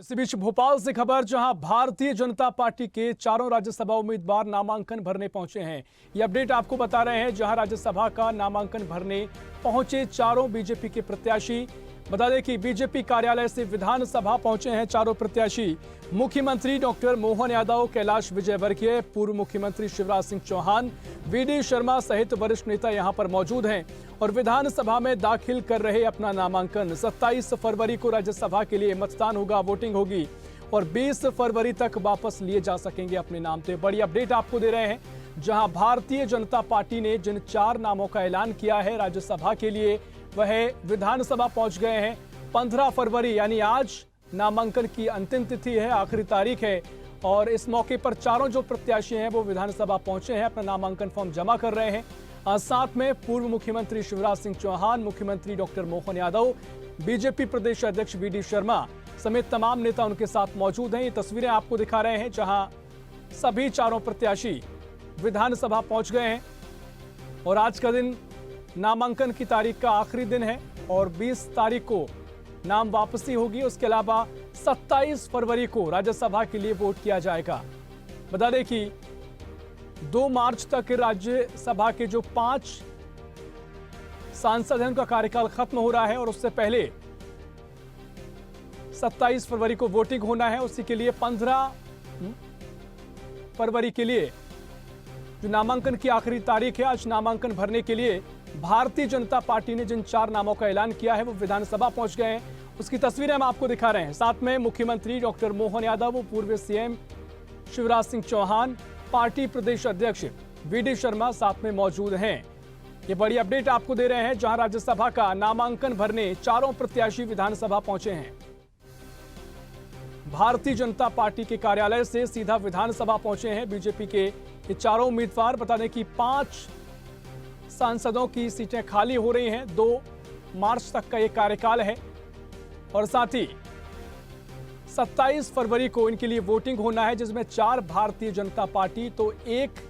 इसी बीच भोपाल से खबर, जहां भारतीय जनता पार्टी के चारों राज्यसभा उम्मीदवार नामांकन भरने पहुंचे हैं। ये अपडेट आपको बता रहे हैं, जहां राज्यसभा का नामांकन भरने पहुंचे चारों बीजेपी के प्रत्याशी। बता दें कि बीजेपी कार्यालय से विधानसभा पहुंचे हैं चारों प्रत्याशी। मुख्यमंत्री डॉक्टर मोहन यादव, कैलाश विजयवर्गीय, पूर्व मुख्यमंत्री शिवराज सिंह चौहान, वीडी शर्मा सहित वरिष्ठ नेता यहां पर मौजूद हैं और विधानसभा में दाखिल कर रहे अपना नामांकन। 27 फरवरी को राज्यसभा के लिए मतदान होगा, वोटिंग होगी और 20 फरवरी तक वापस लिए जा सकेंगे अपने नाम। तो बड़ी अपडेट आपको दे रहे हैं, जहां भारतीय जनता पार्टी ने जिन 4 नामों का ऐलान किया है राज्यसभा के लिए, वह विधानसभा पहुंच गए हैं। 15 फरवरी यानी आज नामांकन की अंतिम तिथि है, आखिरी तारीख है और इस मौके पर चारों जो प्रत्याशी हैं वो विधानसभा पहुंचे हैं, अपना नामांकन फॉर्म जमा कर रहे हैं। साथ में पूर्व मुख्यमंत्री शिवराज सिंह चौहान, मुख्यमंत्री डॉक्टर मोहन यादव, बीजेपी प्रदेश अध्यक्ष वीडी शर्मा समेत तमाम नेता उनके साथ मौजूद हैं। ये तस्वीरें आपको दिखा रहे हैं, जहां सभी चारों प्रत्याशी विधानसभा पहुंच गए हैं और आज का दिन नामांकन की तारीख का आखिरी दिन है और 20 तारीख को नाम वापसी होगी। उसके अलावा 27 फरवरी को राज्यसभा के लिए वोट किया जाएगा। बता दें कि 2 मार्च तक राज्यसभा के जो 5 सांसद हैं उनका कार्यकाल खत्म हो रहा है और उससे पहले 27 फरवरी को वोटिंग होना है। उसी के लिए 15 फरवरी के लिए जो नामांकन की आखिरी तारीख है, आज नामांकन भरने के लिए भारतीय जनता पार्टी ने जिन 4 नामों का ऐलान किया है वो विधानसभा पहुंच गए हैं। उसकी तस्वीरें हम आपको दिखा रहे हैं। साथ में मुख्यमंत्री डॉक्टर मोहन यादव, पूर्व सीएम शिवराज सिंह चौहान, पार्टी प्रदेश अध्यक्ष वीडी शर्मा साथ में मौजूद हैं। ये बड़ी अपडेट आपको दे रहे हैं, जहां राज्यसभा का नामांकन भरने चारों प्रत्याशी विधानसभा पहुंचे हैं। भारतीय जनता पार्टी के कार्यालय से सीधा विधानसभा पहुंचे हैं बीजेपी के ये चारों उम्मीदवार। बता दें कि 5 सांसदों की सीटें खाली हो रही हैं। 2 मार्च तक का ये कार्यकाल है और साथ ही 27 फरवरी को इनके लिए वोटिंग होना है, जिसमें 4 भारतीय जनता पार्टी तो 1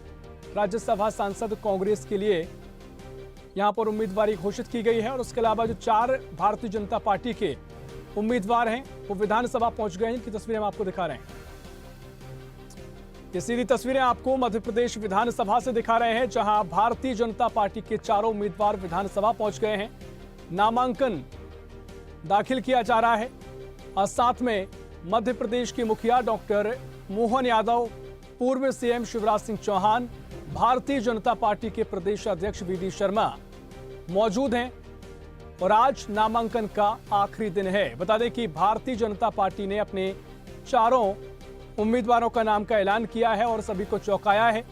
राज्यसभा सांसद कांग्रेस के लिए यहां पर उम्मीदवारी घोषित की गई है और उसके अलावा जो 4 भारतीय जनता पार्टी के उम्मीदवार हैं वो विधानसभा पहुंच गए हैं। इनकी तस्वीरें हम आपको दिखा रहे हैं। ये सीधी तस्वीरें आपको मध्य प्रदेश विधानसभा से दिखा रहे हैं, जहां भारतीय जनता पार्टी के चारों उम्मीदवार विधानसभा पहुंच गए हैं। नामांकन दाखिल किया जा रहा है और साथ में मध्य प्रदेश के मुखिया डॉक्टर मोहन यादव, पूर्व सीएम शिवराज सिंह चौहान, भारतीय जनता पार्टी के प्रदेश अध्यक्ष वीडी शर्मा मौजूद हैं और आज नामांकन का आखिरी दिन है। बता दें कि भारतीय जनता पार्टी ने अपने चारों उम्मीदवारों का नाम का ऐलान किया है और सभी को चौंकाया है।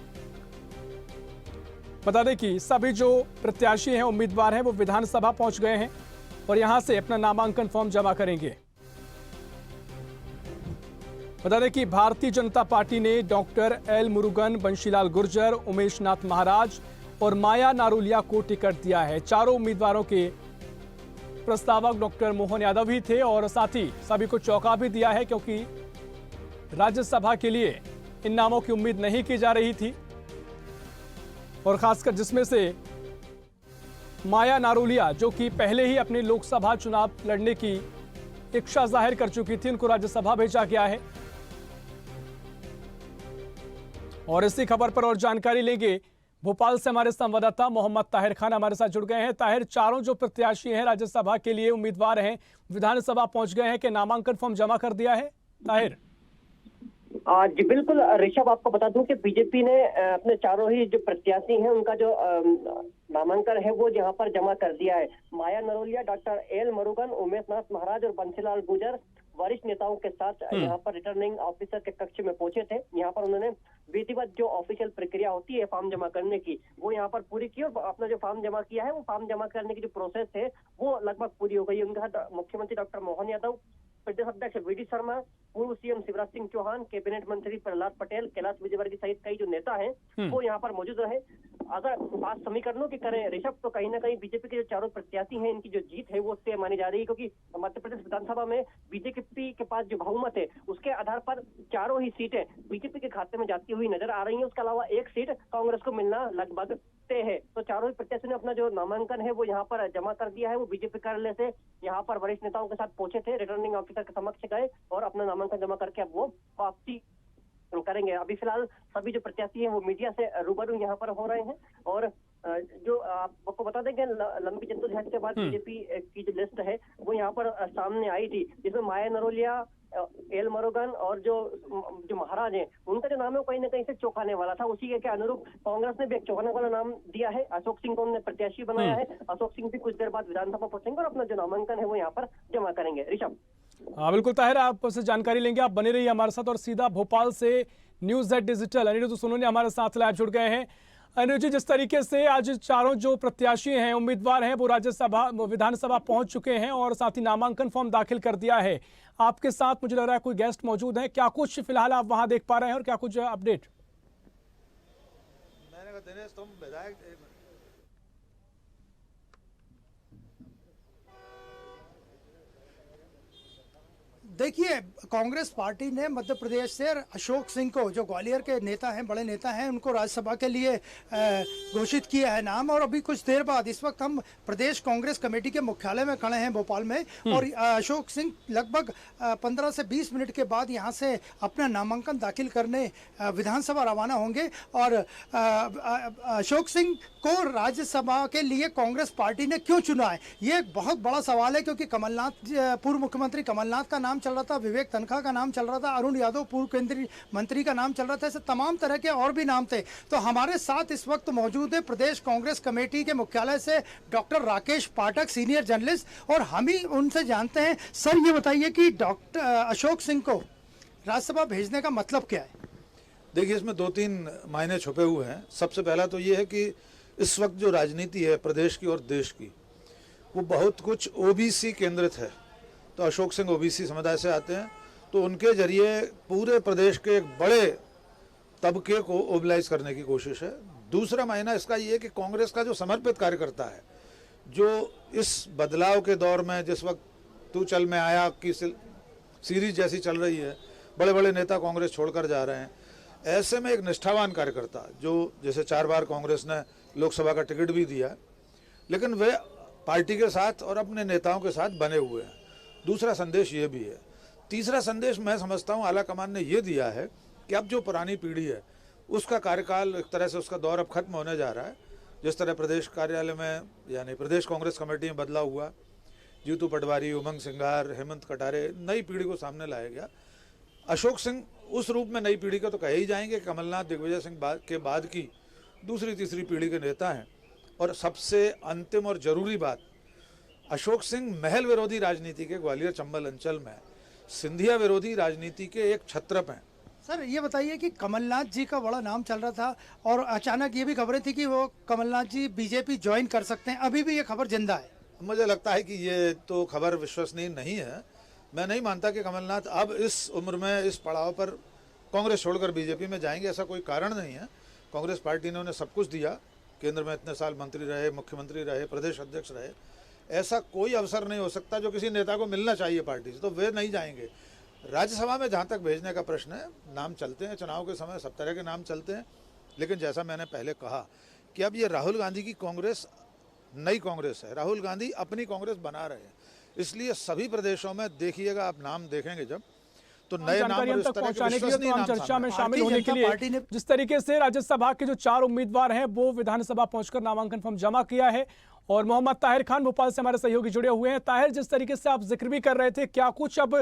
बता दें कि सभी जो प्रत्याशी हैं, उम्मीदवार हैं, वो विधानसभा पहुंच गए हैं और यहां से अपना नामांकन फॉर्म जमा करेंगे। बता दें कि भारतीय जनता पार्टी ने डॉक्टर एल मुरुगन, बंशीलाल गुर्जर, उमेश नाथ महाराज और माया नारुलिया को टिकट दिया है। चारों उम्मीदवारों के प्रस्तावक डॉक्टर मोहन यादव ही थे और साथ ही सभी को चौंका भी दिया है, क्योंकि राज्यसभा के लिए इन नामों की उम्मीद नहीं की जा रही थी और खासकर जिसमें से माया नारुलिया, जो कि पहले ही अपने लोकसभा चुनाव लड़ने की इच्छा जाहिर कर चुकी थी, उनको राज्यसभा भेजा गया है। और इसी खबर पर और जानकारी लेंगे, भोपाल से हमारे संवाददाता मोहम्मद ताहिर खान हमारे साथ जुड़ गए हैं। ताहिर, चारों जो प्रत्याशी हैं राज्यसभा के लिए उम्मीदवार हैं, विधानसभा पहुंच गए हैं कि नामांकन फॉर्म जमा कर दिया है? ताहिर जी बिल्कुल ऋषभ, आपको बता दूं कि बीजेपी ने अपने चारों ही जो प्रत्याशी हैं उनका जो नामांकन है वो यहाँ पर जमा कर दिया है। माया नरोलिया, डॉक्टर एल मुरुगन, उमेश नाथ महाराज और बंसीलाल गुर्जर वरिष्ठ नेताओं के साथ यहाँ पर रिटर्निंग ऑफिसर के कक्ष में पहुंचे थे। यहाँ पर उन्होंने विधिवत जो ऑफिशियल प्रक्रिया होती है फॉर्म जमा करने की, वो यहाँ पर पूरी की और अपना जो फॉर्म जमा किया है वो फॉर्म जमा करने की जो प्रोसेस है वो लगभग पूरी हो गई। उनके साथ मुख्यमंत्री डॉक्टर मोहन यादव, प्रदेश अध्यक्ष वीडी शर्मा, पूर्व सीएम शिवराज सिंह चौहान, कैबिनेट मंत्री प्रहलाद पटेल, कैलाश विजयवर्गीय सहित कई जो नेता हैं वो यहाँ पर मौजूद रहे। अगर बात समीकरणों की करें ऋषभ, तो कहीं ना कहीं बीजेपी के जो चारों प्रत्याशी हैं इनकी जो जीत है वो तय मानी जा रही है, क्योंकि मध्य प्रदेश विधानसभा में बीजेपी के पास जो बहुमत है उसके आधार पर चारों ही सीटें बीजेपी के खाते में जाती हुई नजर आ रही है। उसके अलावा एक सीट कांग्रेस को मिलना लगभग तय है। तो चारों ही प्रत्याशियों ने अपना जो नामांकन है वो यहाँ पर जमा कर दिया है। वो बीजेपी कार्यालय से यहाँ पर वरिष्ठ नेताओं के साथ पहुंचे थे, रिटर्निंग ऑफिसर के समक्ष गए और अपना नामांकन जमा करके अब वो वापसी करेंगे। अभी फिलहाल सभी जो प्रत्याशी हैं वो मीडिया से रूबरू यहाँ पर हो रहे हैं। और जो आपको बता दें कि लंबी जद्दोजहद के बाद बीजेपी की जो लिस्ट है वो यहाँ पर सामने आई थी, जिसमें माया नरोलिया, एल मरोगन और जो महाराज हैं उनका जो नाम है वो कहीं ना कहीं से चौंकाने वाला था। उसी के अनुरूप कांग्रेस ने भी एक चौंकाने वाला नाम दिया है। अशोक सिंह को उन्होंने प्रत्याशी बनाया है। अशोक सिंह भी कुछ देर बाद विधानसभा पहुंचेंगे और अपना जो नामांकन है वो यहाँ पर जमा करेंगे। ऋषभ। हाँ बिल्कुल ताहिर, आपसे जानकारी लेंगे, आप बने रहिए हमारे साथ। और सीधा भोपाल से news Z digital Anirudh Sonu हमारे साथ लाइव जुड़ गए हैं। अनिरुद्ध जी, जिस तरीके से आज चारों जो प्रत्याशी हैं, उम्मीदवार हैं, वो राज्यसभा विधानसभा पहुंच चुके हैं और साथ ही नामांकन फॉर्म दाखिल कर दिया है, आपके साथ मुझे लग रहा है कोई गेस्ट मौजूद है, क्या कुछ फिलहाल आप वहां देख पा रहे हैं और क्या कुछ अपडेट? मैंने कहा दिनेश तुम विधायक देखिए, कांग्रेस पार्टी ने मध्य प्रदेश से अशोक सिंह को, जो ग्वालियर के नेता हैं, बड़े नेता हैं, उनको राज्यसभा के लिए घोषित किया है नाम। और अभी कुछ देर बाद, इस वक्त हम प्रदेश कांग्रेस कमेटी के मुख्यालय में खड़े हैं भोपाल में, और अशोक सिंह लगभग 15 से 20 मिनट के बाद यहां से अपना नामांकन दाखिल करने विधानसभा रवाना होंगे। और अशोक सिंह को राज्यसभा के लिए कांग्रेस पार्टी ने क्यों चुना है, ये एक बहुत बड़ा सवाल है, क्योंकि कमलनाथ, पूर्व मुख्यमंत्री कमलनाथ का नाम चल रहा था, विवेक तनखा का नाम चल रहा था, अरुण यादव पूर्व केंद्रीय मंत्री का नाम चल रहा था, ऐसे तमाम तरह के और भी नाम थे। तो हमारे साथ इस वक्त मौजूद है प्रदेश कांग्रेस कमेटी के मुख्यालय से डॉक्टर राकेश पाठक, सीनियर जर्नलिस्ट, और हम ही उनसे जानते हैं। सर, ये बताइए कि डॉक्टर अशोक सिंह को राज्यसभा भेजने का मतलब क्या है? देखिए, इसमें 2-3 मायने छुपे हुए हैं। सबसे पहला तो ये है कि इस वक्त जो राजनीति है प्रदेश की और देश की, वो बहुत कुछ ओबीसी केंद्रित है। तो अशोक सिंह ओबीसी समुदाय से आते हैं, तो उनके जरिए पूरे प्रदेश के एक बड़े तबके को ओबलाइज करने की कोशिश है। दूसरा मायना इसका ये है कि कांग्रेस का जो समर्पित कार्यकर्ता है, जो इस बदलाव के दौर में, जिस वक्त तू चल में आया की सीरीज जैसी चल रही है, बड़े बड़े नेता कांग्रेस छोड़कर जा रहे हैं, ऐसे में एक निष्ठावान कार्यकर्ता, जो जैसे 4 बार कांग्रेस ने लोकसभा का टिकट भी दिया, लेकिन वे पार्टी के साथ और अपने नेताओं के साथ बने हुए हैं। दूसरा संदेश ये भी है। तीसरा संदेश मैं समझता हूँ आलाकमान ने ये दिया है कि अब जो पुरानी पीढ़ी है उसका कार्यकाल, एक तरह से उसका दौर अब खत्म होने जा रहा है। जिस तरह प्रदेश कार्यालय में, यानी प्रदेश कांग्रेस कमेटी में बदलाव हुआ, जीतू पटवारी, उमंग सिंघार, हेमंत कटारे, नई पीढ़ी को सामने लाया गया। अशोक सिंह उस रूप में नई पीढ़ी का तो कहे ही जाएंगे, कमलनाथ, दिग्विजय सिंह के बाद की दूसरी तीसरी पीढ़ी के नेता हैं। और सबसे अंतिम और जरूरी बात, अशोक सिंह महल विरोधी राजनीति के, ग्वालियर चंबल अंचल में सिंधिया विरोधी राजनीति के एक छत्रप हैं। सर, ये बताइए कि कमलनाथ जी का बड़ा नाम चल रहा था और अचानक ये भी खबरें थी कि वो कमलनाथ जी बीजेपी ज्वाइन कर सकते हैं, अभी भी ये खबर जिंदा है? मुझे लगता है कि ये तो खबर विश्वसनीय नहीं है। मैं नहीं मानता कि कमलनाथ अब इस उम्र में, इस पड़ाव पर कांग्रेस छोड़कर बीजेपी में जाएंगे। ऐसा कोई कारण नहीं है। कांग्रेस पार्टी ने उन्हें सब कुछ दिया, केंद्र में इतने साल मंत्री रहे, मुख्यमंत्री रहे, प्रदेश अध्यक्ष रहे। ऐसा कोई अवसर नहीं हो सकता जो किसी नेता को मिलना चाहिए पार्टी से, तो वे नहीं जाएंगे। राज्यसभा में जहाँ तक भेजने का प्रश्न है, नाम चलते हैं, चुनाव के समय सब तरह के नाम चलते हैं, लेकिन जैसा मैंने पहले कहा कि अब ये राहुल गांधी की कांग्रेस नई कांग्रेस है। राहुल गांधी अपनी कांग्रेस बना रहे हैं, इसलिए सभी प्रदेशों में देखिएगा, आप नाम देखेंगे जब, तो नए नाम और इस तरह के विश्वसनीय नाम चर्चा में शामिल होने के लिए जिस तरीके से राज्यसभा के जो 4 उम्मीदवार हैं वो विधानसभा पहुंचकर नामांकन फॉर्म जमा किया है। और मोहम्मद ताहिर खान भोपाल से हमारे सहयोगी जुड़े हुए हैं। ताहिर, जिस तरीके से आप जिक्र भी कर रहे थे, क्या कुछ अब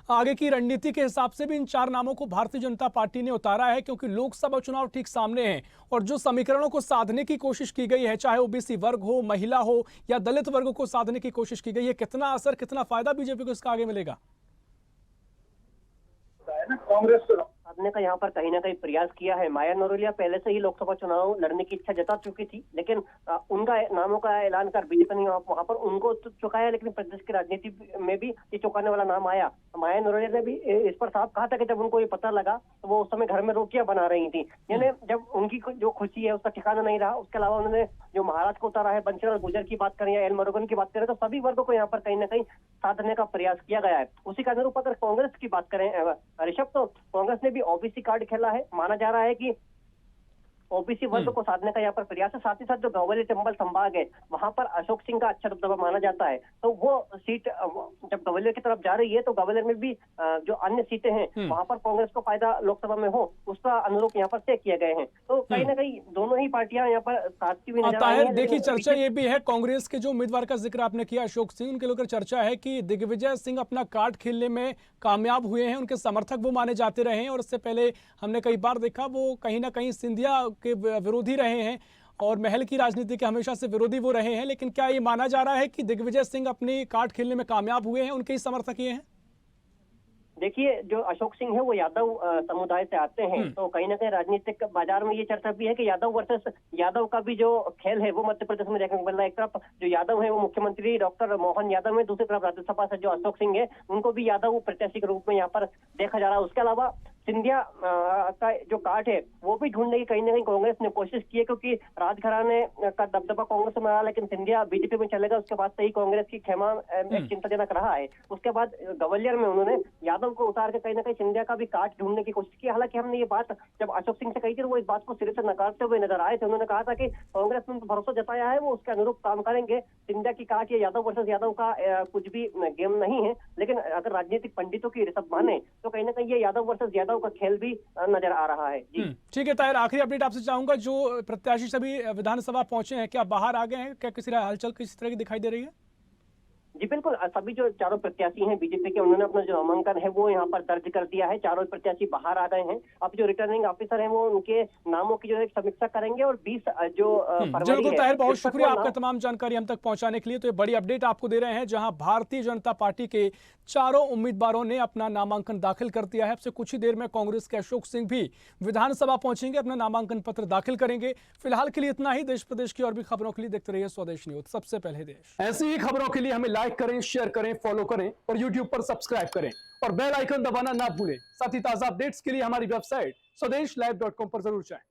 आगे की रणनीति के हिसाब से भी इन 4 नामों को भारतीय जनता पार्टी ने उतारा है, क्योंकि लोकसभा चुनाव ठीक सामने हैं और जो समीकरणों को साधने की कोशिश की गई है, चाहे ओबीसी वर्ग हो, महिला हो या दलित वर्ग को साधने की कोशिश की गई है, कितना असर, कितना फायदा बीजेपी को इसका आगे मिलेगा? कांग्रेस साधने का यहाँ पर कहीं ना कहीं प्रयास किया है। माया नरोलिया पहले से ही लोकसभा चुनाव लड़ने की इच्छा जता चुकी थी, लेकिन उनका नामों का ऐलान कर बीजेपी ने वहां पर उनको तो चुकाया, लेकिन प्रदेश की राजनीति में भी ये चौंकाने वाला नाम आया। माया नरोलिया ने भी इस पर साफ कहा था कि जब उनको ये पता लगा तो वो उस समय घर में रोटियां बना रही थी, यानी जब उनकी जो खुशी है उसका ठिकाना नहीं रहा। उसके अलावा उन्होंने जो महाराज को उतारा है, बंसीलाल गुर्जर की बात करें या एल मुरुगन की बात करें, तो सभी वर्गों को यहाँ पर कहीं ना कहीं साधने का प्रयास किया गया है। उसी के अनुरूप अगर कांग्रेस की बात करें ऋषभ, तो कांग्रेस ने भी ओबीसी कार्ड खेला है। माना जा रहा है कि ओबीसी वर्ग को साधने का यहाँ पर प्रयास है। साथ ही साथ जो ग्वालियर चंबल संभाग है वहां पर अशोक सिंह का अच्छा दबदबा माना जाता है, तो वो सीट जब ग्वालियर की तरफ जा रही है तो ग्वालियर में भी जो अन्य सीटें हैं वहां पर कांग्रेस को फायदा लोकसभा में हो, उसका अनुरूप यहाँ पर तय किए गए हैं। तो कहीं ना कहीं दोनों ही पार्टियां यहाँ पर साधती हुई नजर आ रही ताहिर, हैं। देखिए लेकिन चर्चा ये भी है, कांग्रेस के जो उम्मीदवार का जिक्र आपने किया अशोक सिंह, उनके लेकर चर्चा है कि दिग्विजय सिंह अपना कार्ड खेलने में कामयाब हुए हैं, उनके समर्थक वो माने जाते रहे हैं और इससे पहले हमने कई बार देखा वो कहीं ना कहीं सिंधिया के विरोधी रहे हैं और महल की राजनीति के हमेशा से विरोधी वो रहे हैं। लेकिन क्या ये माना जा रहा है कि दिग्विजय सिंह अपनी कार्ड खेलने में कामयाब हुए हैं, उनके ही समर्थक ये हैं? देखिए, जो अशोक सिंह है वो यादव समुदाय से आते हैं, तो कहीं ना कहीं राजनीतिक बाजार में ये चर्चा भी है कि यादव वर्सेस यादव का भी जो खेल है वो मध्य प्रदेश में देखने को मिल रहा है। एक तरफ जो यादव है वो मुख्यमंत्री डॉक्टर मोहन यादव है, दूसरी तरफ राज्यसभा से जो अशोक सिंह है उनको भी यादव प्रत्याशी के रूप में यहाँ पर देखा जा रहा है। उसके अलावा सिंधिया का जो कार्ड है वो भी ढूंढने की कहीं ना कहीं कांग्रेस ने कोशिश की है, क्योंकि राजघराने का दबदबा कांग्रेस में रहा, लेकिन सिंधिया बीजेपी में चलेगा उसके बाद से ही कांग्रेस की खेमा एक चिंताजनक रहा है। उसके बाद ग्वालियर में उन्होंने यादव को उतार के कहीं ना कहीं सिंधिया का भी कार्ड ढूंढने की कोशिश की। हालांकि हमने ये बात जब अशोक सिंह से कही थी वो इस बात को सिरे से नकारते हुए नजर आए थे। उन्होंने कहा था कि कांग्रेस ने भरोसा जताया है, वो उसके अनुरूप काम करेंगे। सिंधिया की कार्ड या यादव वर्सेस यादव का कुछ भी गेम नहीं है, लेकिन अगर राजनीतिक पंडितों की ऋषभ माने तो कहीं ना कहीं ये यादव वर्सेस यादव का खेल भी नजर आ रहा है। जी ठीक है ताहिर, आखिरी अपडेट आपसे चाहूंगा, जो प्रत्याशी सभी विधानसभा पहुंचे हैं क्या बाहर आ गए हैं, क्या किसी हलचल किसी तरह की दिखाई दे रही है? जी बिल्कुल, सभी जो चारों प्रत्याशी हैं बीजेपी के उन्होंने अपना जो नामांकन है वो यहाँ पर दर्ज कर दिया है। चारों प्रत्याशी बाहर आ गए हैं। अब जो रिटर्निंग ऑफिसर हैं वो उनके नामों की जो है समीक्षा करेंगे और 20 जो फरवरी है। ताहिर, बहुत शुक्रिया आपका तमाम जानकारी हम तक पहुंचाने के लिए। तो ये बड़ी अपडेट आपको दे रहे हैं जहां भारतीय जनता पार्टी के चारों उम्मीदवारों ने अपना नामांकन दाखिल कर दिया है। अब से कुछ ही देर में कांग्रेस के अशोक सिंह भी विधानसभा पहुंचेंगे, अपना नामांकन पत्र दाखिल करेंगे। फिलहाल के लिए इतना ही। देश प्रदेश की और भी खबरों के लिए देखते रहिए स्वदेश न्यूज, सबसे पहले देश। ऐसी ही खबरों के लिए हमें लाइक करें, शेयर करें, फॉलो करें और यूट्यूब पर सब्सक्राइब करें और बेल आइकन दबाना ना भूलें। साथ ही ताजा अपडेट्स के लिए हमारी वेबसाइट स्वदेशलाइव.com पर जरूर जाएं।